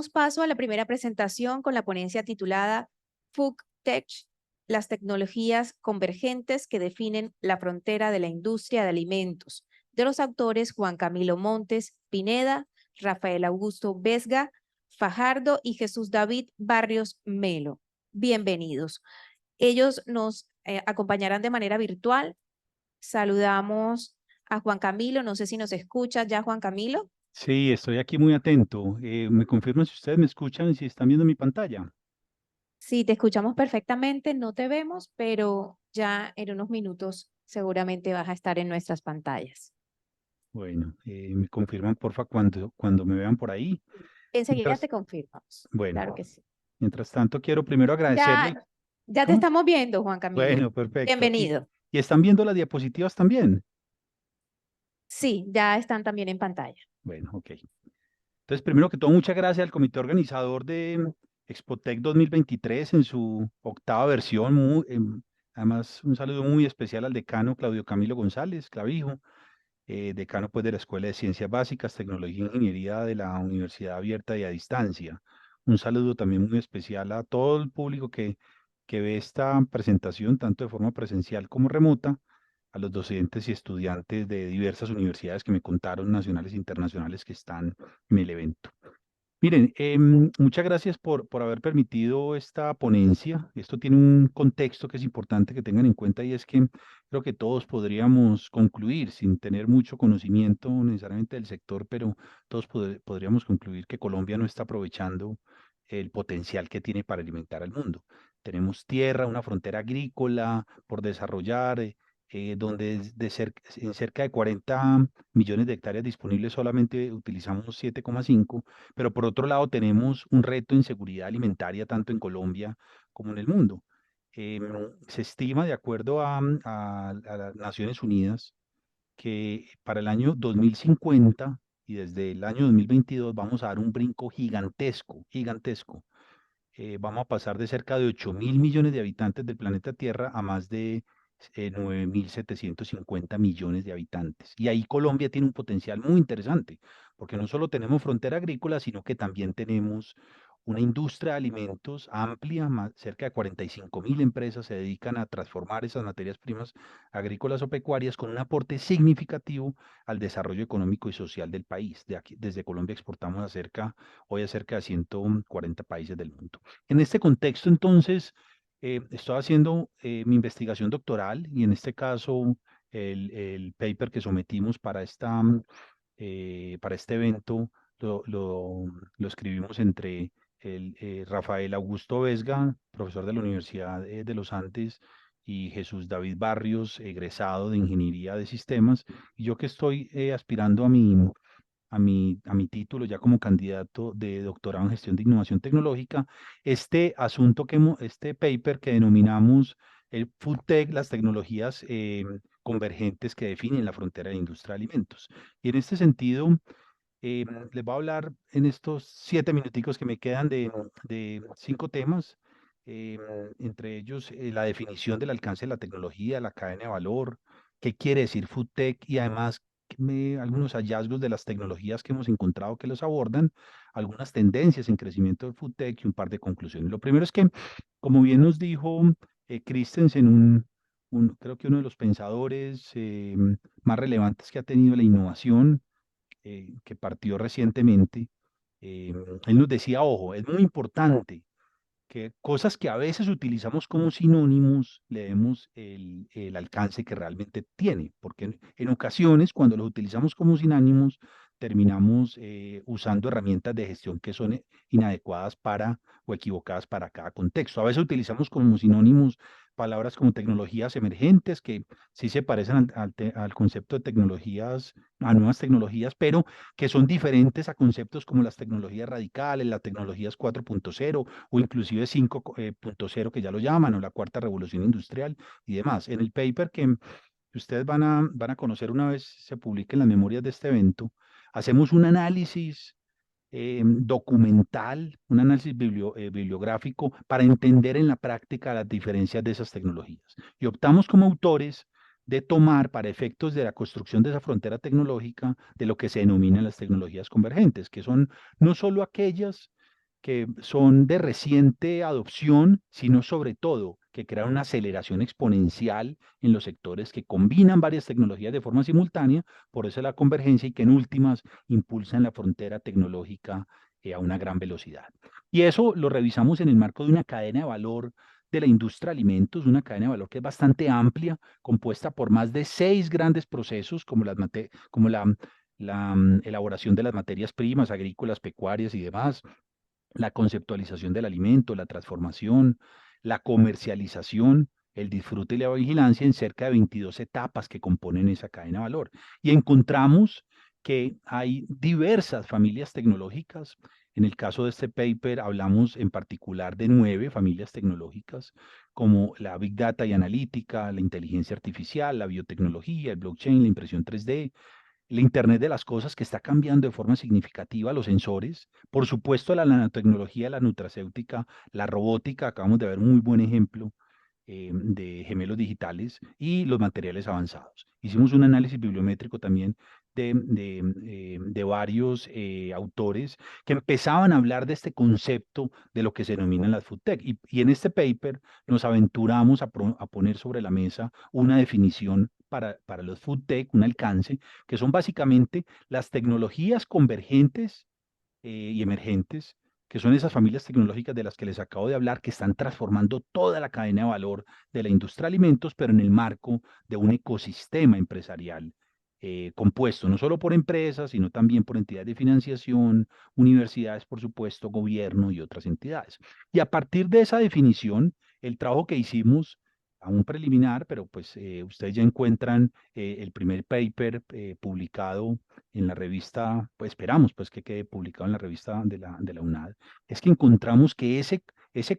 Damos paso a la primera presentación con la ponencia titulada FUCTech, las tecnologías convergentes que definen la frontera de la industria de alimentos, de los autores Juan Camilo Montes Pineda, Rafael Augusto Vesga Fajardo y Jesús David Barrios Melo. Bienvenidos. Ellos nos acompañarán de manera virtual. Saludamos a Juan Camilo. No sé si nos escucha ya, Juan Camilo. Sí, estoy aquí muy atento. Me confirman si ustedes me escuchan y si están viendo mi pantalla. Sí, te escuchamos perfectamente, no te vemos, pero ya en unos minutos seguramente vas a estar en nuestras pantallas. Bueno, me confirman porfa cuando me vean por ahí. Enseguida Mientras, te confirmamos. bueno, Claro que sí. mientras tanto quiero primero Ya, agradecerle. ya te ¿Cómo? estamos viendo, Juan Camilo. Bueno, perfecto. Bienvenido. ¿Y están viendo las diapositivas también? Sí, ya están también en pantalla. Bueno, ok. Entonces, primero que todo, muchas gracias al comité organizador de Expotec 2023 en su octava versión. Además, un saludo muy especial al decano Claudio Camilo González, Clavijo, decano pues, de la Escuela de Ciencias Básicas, Tecnología e Ingeniería de la Universidad Abierta y a Distancia. Un saludo también muy especial a todo el público que ve esta presentación, tanto de forma presencial como remota, a los docentes y estudiantes de diversas universidades que me contaron, nacionales e internacionales, que están en el evento. Miren, muchas gracias por haber permitido esta ponencia. Esto tiene un contexto que es importante que tengan en cuenta y es que creo que todos podríamos concluir, sin tener mucho conocimiento necesariamente del sector, pero todos podríamos concluir que Colombia no está aprovechando el potencial que tiene para alimentar al mundo. Tenemos tierra, una frontera agrícola por desarrollar, donde en cerca de 40 millones de hectáreas disponibles solamente utilizamos 7,5, pero por otro lado tenemos un reto en seguridad alimentaria tanto en Colombia como en el mundo. Em, Se estima, de acuerdo a las Naciones Unidas, que para el año 2050 y desde el año 2022 vamos a dar un brinco gigantesco, gigantesco. Vamos a pasar de cerca de 8.000 millones de habitantes del planeta Tierra a más de 9.750 millones de habitantes. Y ahí Colombia tiene un potencial muy interesante, porque no solo tenemos frontera agrícola, sino que también tenemos una industria de alimentos amplia, cerca de 45.000 empresas se dedican a transformar esas materias primas agrícolas o pecuarias con un aporte significativo al desarrollo económico y social del país. Desde Colombia exportamos hoy a cerca de 140 países del mundo. En este contexto, entonces, estoy haciendo mi investigación doctoral y en este caso el paper que sometimos para este evento lo, lo- lo escribimos entre Rafael Augusto Vesga, profesor de la Universidad de los Andes, y Jesús David Barrios, egresado de Ingeniería de Sistemas, y yo que estoy aspirando a mi título ya como candidato de doctorado en gestión de innovación tecnológica, este paper que denominamos el Food Tech, las tecnologías convergentes que definen la frontera de la industria de alimentos. Y en este sentido, les voy a hablar en estos 7 minuticos que me quedan de 5 temas, eh, entre ellos la definición del alcance de la tecnología, la cadena de valor, qué quiere decir Food Tech y además algunos hallazgos de las tecnologías que hemos encontrado que los abordan, algunas tendencias en crecimiento del Food Tech y un par de conclusiones. Lo primero es que, como bien nos dijo Christensen, creo que uno de los pensadores más relevantes que ha tenido la innovación, que partió recientemente, eh, él nos decía, ojo, es muy importante que cosas que a veces utilizamos como sinónimos le demos el alcance que realmente tiene, porque en ocasiones cuando los utilizamos como sinónimos terminamos usando herramientas de gestión que son inadecuadas para o equivocadas para cada contexto. A veces utilizamos como sinónimos palabras como tecnologías emergentes, que sí se parecen al concepto de tecnologías, a nuevas tecnologías, pero que son diferentes a conceptos como las tecnologías radicales, las tecnologías 4.0 o inclusive 5.0 que ya lo llaman, o la cuarta revolución industrial y demás. En el paper que ustedes van a conocer una vez se publiquen las memorias de este evento, hacemos un análisis documental, un análisis bibliográfico para entender en la práctica las diferencias de esas tecnologías. Y optamos como autores de tomar para efectos de la construcción de esa frontera tecnológica de lo que se denominan las tecnologías convergentes, que son no solo aquellas que son de reciente adopción, sino sobre todo que crean una aceleración exponencial en los sectores que combinan varias tecnologías de forma simultánea, por eso la convergencia y que en últimas impulsan la frontera tecnológica a una gran velocidad. Y eso lo revisamos en el marco de una cadena de valor de la industria de alimentos, una cadena de valor que es bastante amplia, compuesta por más de 6 grandes procesos, como, la elaboración de las materias primas agrícolas, pecuarias y demás, la conceptualización del alimento, la transformación, la comercialización, el disfrute y la vigilancia en cerca de 22 etapas que componen esa cadena de valor. Y encontramos que hay diversas familias tecnológicas. En el caso de este paper hablamos en particular de 9 familias tecnológicas, como la Big Data y Analítica, la inteligencia artificial, la biotecnología, el blockchain, la impresión 3D, el Internet de las cosas que está cambiando de forma significativa los sensores, por supuesto la nanotecnología, la nutracéutica, la robótica, acabamos de ver un muy buen ejemplo de gemelos digitales y los materiales avanzados. Hicimos un análisis bibliométrico también de varios autores que empezaban a hablar de este concepto de lo que se denominan las food tech. Y en este paper nos aventuramos a poner sobre la mesa una definición para los food tech, un alcance, que son básicamente las tecnologías convergentes y emergentes, que son esas familias tecnológicas de las que les acabo de hablar, que están transformando toda la cadena de valor de la industria de alimentos, pero en el marco de un ecosistema empresarial compuesto no solo por empresas, sino también por entidades de financiación, universidades, por supuesto, gobierno y otras entidades. Y a partir de esa definición, el trabajo que hicimos, aún preliminar, pero pues ustedes ya encuentran el primer paper publicado en la revista, pues esperamos pues que quede publicado en la revista de la UNAD, es que encontramos que ese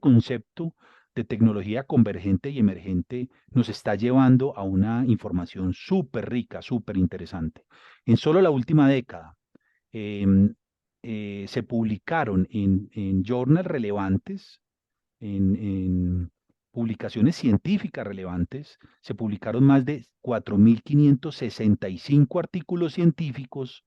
concepto de tecnología convergente y emergente nos está llevando a una información súper rica, súper interesante. En solo la última década em, se publicaron en journals relevantes, en publicaciones científicas relevantes, se publicaron más de 4.565 artículos científicos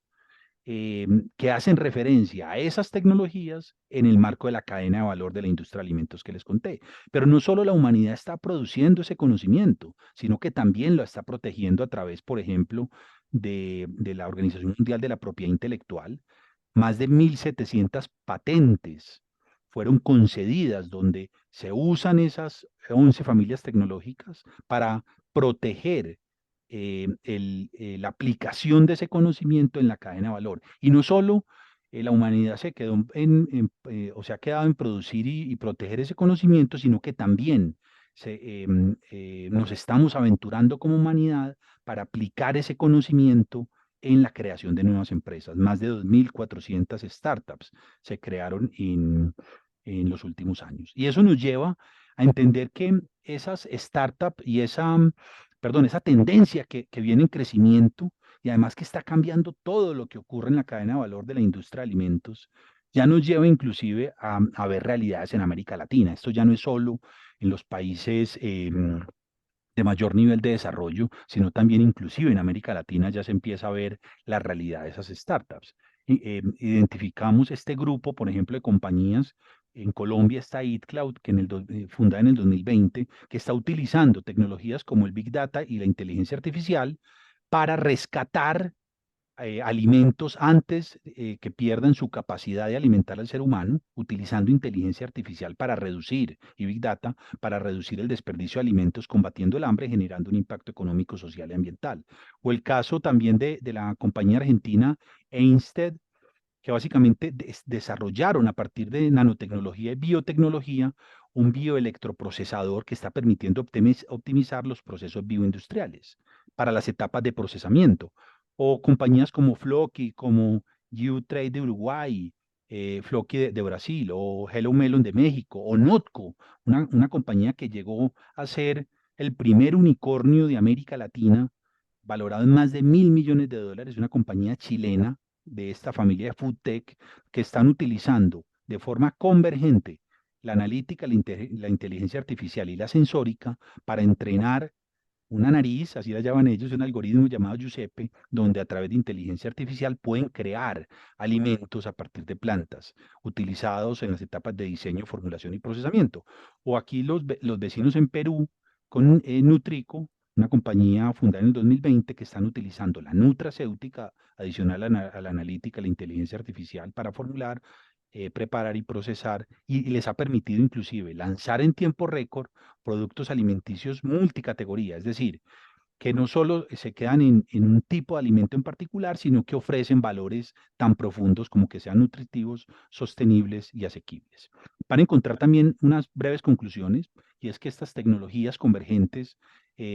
que hacen referencia a esas tecnologías en el marco de la cadena de valor de la industria de alimentos que les conté. Pero no solo la humanidad está produciendo ese conocimiento, sino que también lo está protegiendo a través, por ejemplo, de la Organización Mundial de la Propiedad Intelectual. Más de 1.700 patentes fueron concedidas donde se usan esas 11 familias tecnológicas para proteger la aplicación de ese conocimiento en la cadena de valor. Y no solo la humanidad se quedó o se ha quedado en producir y proteger ese conocimiento, sino que también nos estamos aventurando como humanidad para aplicar ese conocimiento en la creación de nuevas empresas. Más de 2.400 startups se crearon en los últimos años. Y eso nos lleva a entender que esas startups y esa tendencia que viene en crecimiento y además que está cambiando todo lo que ocurre en la cadena de valor de la industria de alimentos, ya nos lleva inclusive a ver realidades en América Latina. Esto ya no es solo en los países de mayor nivel de desarrollo, sino también inclusive en América Latina ya se empieza a ver la realidad de esas startups. Identificamos este grupo, por ejemplo, de compañías. En Colombia está EatCloud, que fundada en el 2020, que está utilizando tecnologías como el Big Data y la inteligencia artificial para rescatar alimentos antes que pierdan su capacidad de alimentar al ser humano, utilizando inteligencia artificial para reducir, y Big Data, para reducir el desperdicio de alimentos, combatiendo el hambre, generando un impacto económico, social y ambiental. O el caso también de la compañía argentina Einsted, que básicamente desarrollaron a partir de nanotecnología y biotecnología un bioelectroprocesador que está permitiendo optimizar los procesos bioindustriales para las etapas de procesamiento. O compañías como Floki, como U-Trade de Uruguay, Floki de Brasil, o Hello Melon de México, o Notco, una compañía que llegó a ser el primer unicornio de América Latina, valorado en más de $1.000 millones, una compañía chilena de esta familia de food tech que están utilizando de forma convergente la analítica, la inteligencia artificial y la sensórica para entrenar una nariz, así la llaman ellos, un algoritmo llamado Giuseppe, donde a través de inteligencia artificial pueden crear alimentos a partir de plantas, utilizados en las etapas de diseño, formulación y procesamiento. O aquí los vecinos en Perú con Nutrico, una compañía fundada en el 2020 que están utilizando la nutracéutica adicional a la analítica, la inteligencia artificial para formular, preparar y procesar, y les ha permitido inclusive lanzar en tiempo récord productos alimenticios multicategoría, es decir, que no solo se quedan en un tipo de alimento en particular, sino que ofrecen valores tan profundos como que sean nutritivos, sostenibles y asequibles. Para encontrar también unas breves conclusiones, y es que estas tecnologías convergentes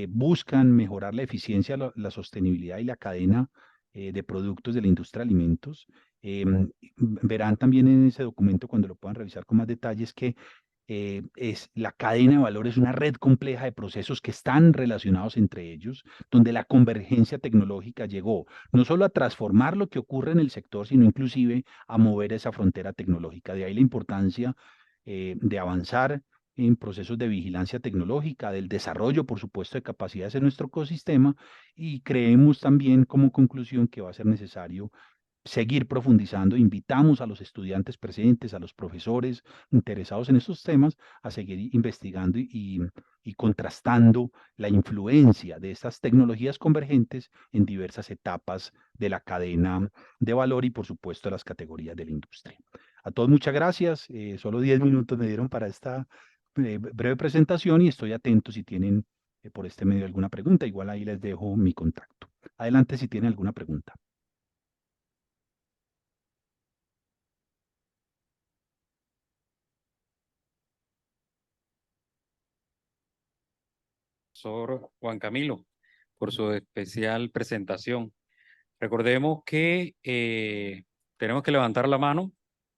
buscan mejorar la eficiencia, la sostenibilidad y la cadena de productos de la industria de alimentos. Verán también en ese documento, cuando lo puedan revisar con más detalles, que es la cadena de valor, es una red compleja de procesos que están relacionados entre ellos, donde la convergencia tecnológica llegó no solo a transformar lo que ocurre en el sector, sino inclusive a mover esa frontera tecnológica. De ahí la importancia de avanzar en procesos de vigilancia tecnológica, del desarrollo, por supuesto, de capacidades en nuestro ecosistema, y creemos también como conclusión que va a ser necesario seguir profundizando. Invitamos a los estudiantes presentes, a los profesores interesados en estos temas, a seguir investigando y contrastando la influencia de estas tecnologías convergentes en diversas etapas de la cadena de valor y, por supuesto, las categorías de la industria. A todos muchas gracias. Solo 10 minutos me dieron para esta breve presentación y estoy atento si tienen por este medio alguna pregunta. Igual ahí les dejo mi contacto. Adelante si tienen alguna pregunta. Profesor Juan Camilo, por su especial presentación. Recordemos que tenemos que levantar la mano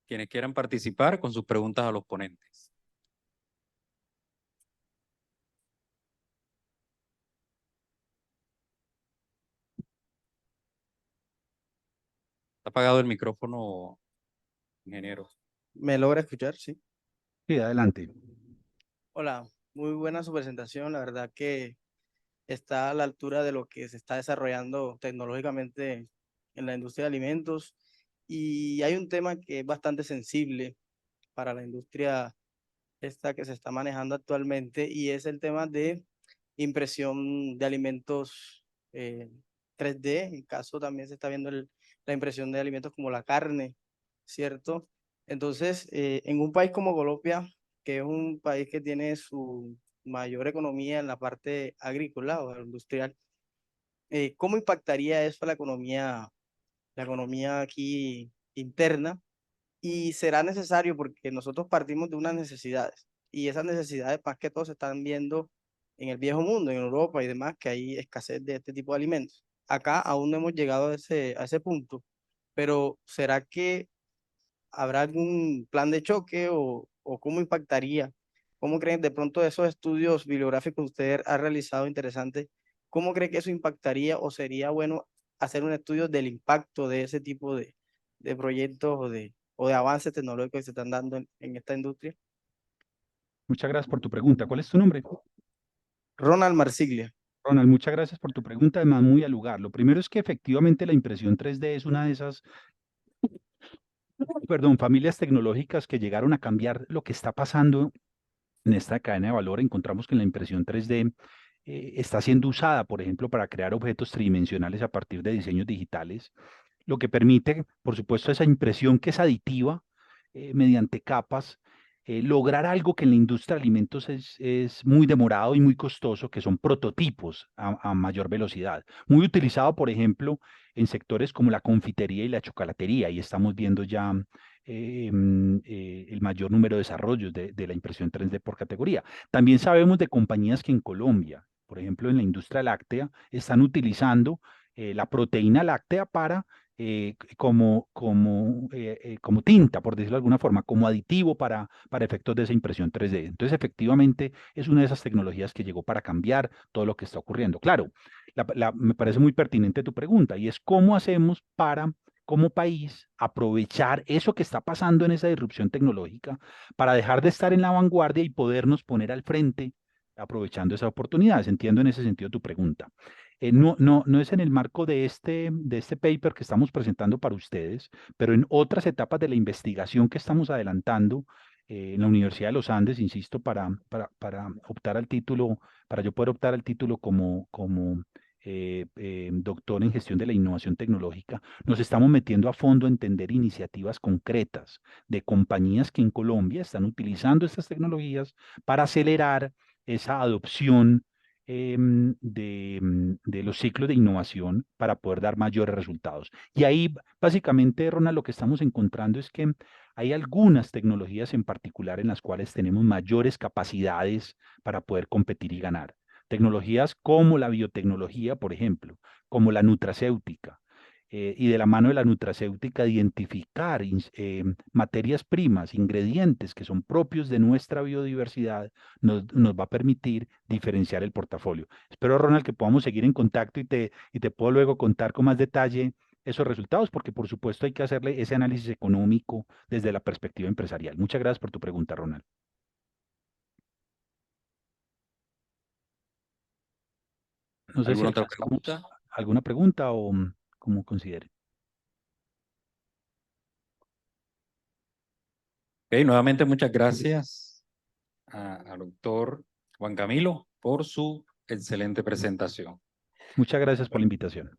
quienes quieran participar con sus preguntas a los ponentes. Está apagado el micrófono, ingeniero. ¿Me logra escuchar? Sí. Sí, adelante. Hola, muy buena su presentación. La verdad que está a la altura de lo que se está desarrollando tecnológicamente en la industria de alimentos. Y hay un tema que es bastante sensible para la industria esta que se está manejando actualmente y es el tema de impresión de alimentos 3D. En caso también se está viendo la impresión de alimentos como la carne, ¿cierto? Entonces, en un país como Colombia, que es un país que tiene su mayor economía en la parte agrícola o industrial, ¿cómo impactaría eso a la economía aquí interna? Y será necesario porque nosotros partimos de unas necesidades y esas necesidades más que todo se están viendo en el viejo mundo, en Europa y demás, que hay escasez de este tipo de alimentos. Acá aún no hemos llegado a ese punto, pero ¿será que habrá algún plan de choque o cómo impactaría? ¿Cómo creen de pronto esos estudios bibliográficos que usted ha realizado interesantes? ¿Cómo cree que eso impactaría o sería bueno hacer un estudio del impacto de ese tipo de proyectos o de avances tecnológicos que se están dando en esta industria? Muchas gracias por tu pregunta. ¿Cuál es tu nombre? Ronald Marsiglia. Ronald, muchas gracias por tu pregunta, además muy al lugar. Lo primero es que efectivamente la impresión 3D es una de esas, perdón, familias tecnológicas que llegaron a cambiar lo que está pasando en esta cadena de valor. Encontramos que la impresión 3D está siendo usada, por ejemplo, para crear objetos tridimensionales a partir de diseños digitales, lo que permite, por supuesto, esa impresión que es aditiva mediante capas, lograr algo que en la industria de alimentos es muy demorado y muy costoso, que son prototipos a mayor velocidad. Muy utilizado, por ejemplo, en sectores como la confitería y la chocolatería, y estamos viendo ya el mayor número de desarrollos de la impresión 3D por categoría. También sabemos de compañías que en Colombia, por ejemplo, en la industria láctea, están utilizando la proteína láctea para como tinta, por decirlo de alguna forma, como aditivo para efectos de esa impresión 3D. Entonces, efectivamente, es una de esas tecnologías que llegó para cambiar todo lo que está ocurriendo. Claro, me parece muy pertinente tu pregunta y es cómo hacemos para, como país, aprovechar eso que está pasando en esa disrupción tecnológica para dejar de estar en la vanguardia y podernos poner al frente aprovechando esas oportunidades. Entiendo en ese sentido tu pregunta. No es en el marco de este paper que estamos presentando para ustedes, pero en otras etapas de la investigación que estamos adelantando en la Universidad de los Andes, insisto, para optar al título, para yo poder optar al título como doctor en gestión de la innovación tecnológica, nos estamos metiendo a fondo a entender iniciativas concretas de compañías que en Colombia están utilizando estas tecnologías para acelerar esa adopción de los ciclos de innovación para poder dar mayores resultados. Y ahí, básicamente, Ronald, lo que estamos encontrando es que hay algunas tecnologías en particular en las cuales tenemos mayores capacidades para poder competir y ganar. Tecnologías como la biotecnología, por ejemplo, como la nutracéutica, y de la mano de la nutracéutica identificar materias primas, ingredientes que son propios de nuestra biodiversidad, nos va a permitir diferenciar el portafolio. Espero, Ronald, que podamos seguir en contacto y te puedo luego contar con más detalle esos resultados, porque por supuesto hay que hacerle ese análisis económico desde la perspectiva empresarial. Muchas gracias por tu pregunta, Ronald. No sé si ¿Alguna otra alcanzamos pregunta? alguna pregunta o como considere. Ok, nuevamente muchas gracias al doctor Juan Camilo por su excelente presentación. Muchas gracias por la invitación.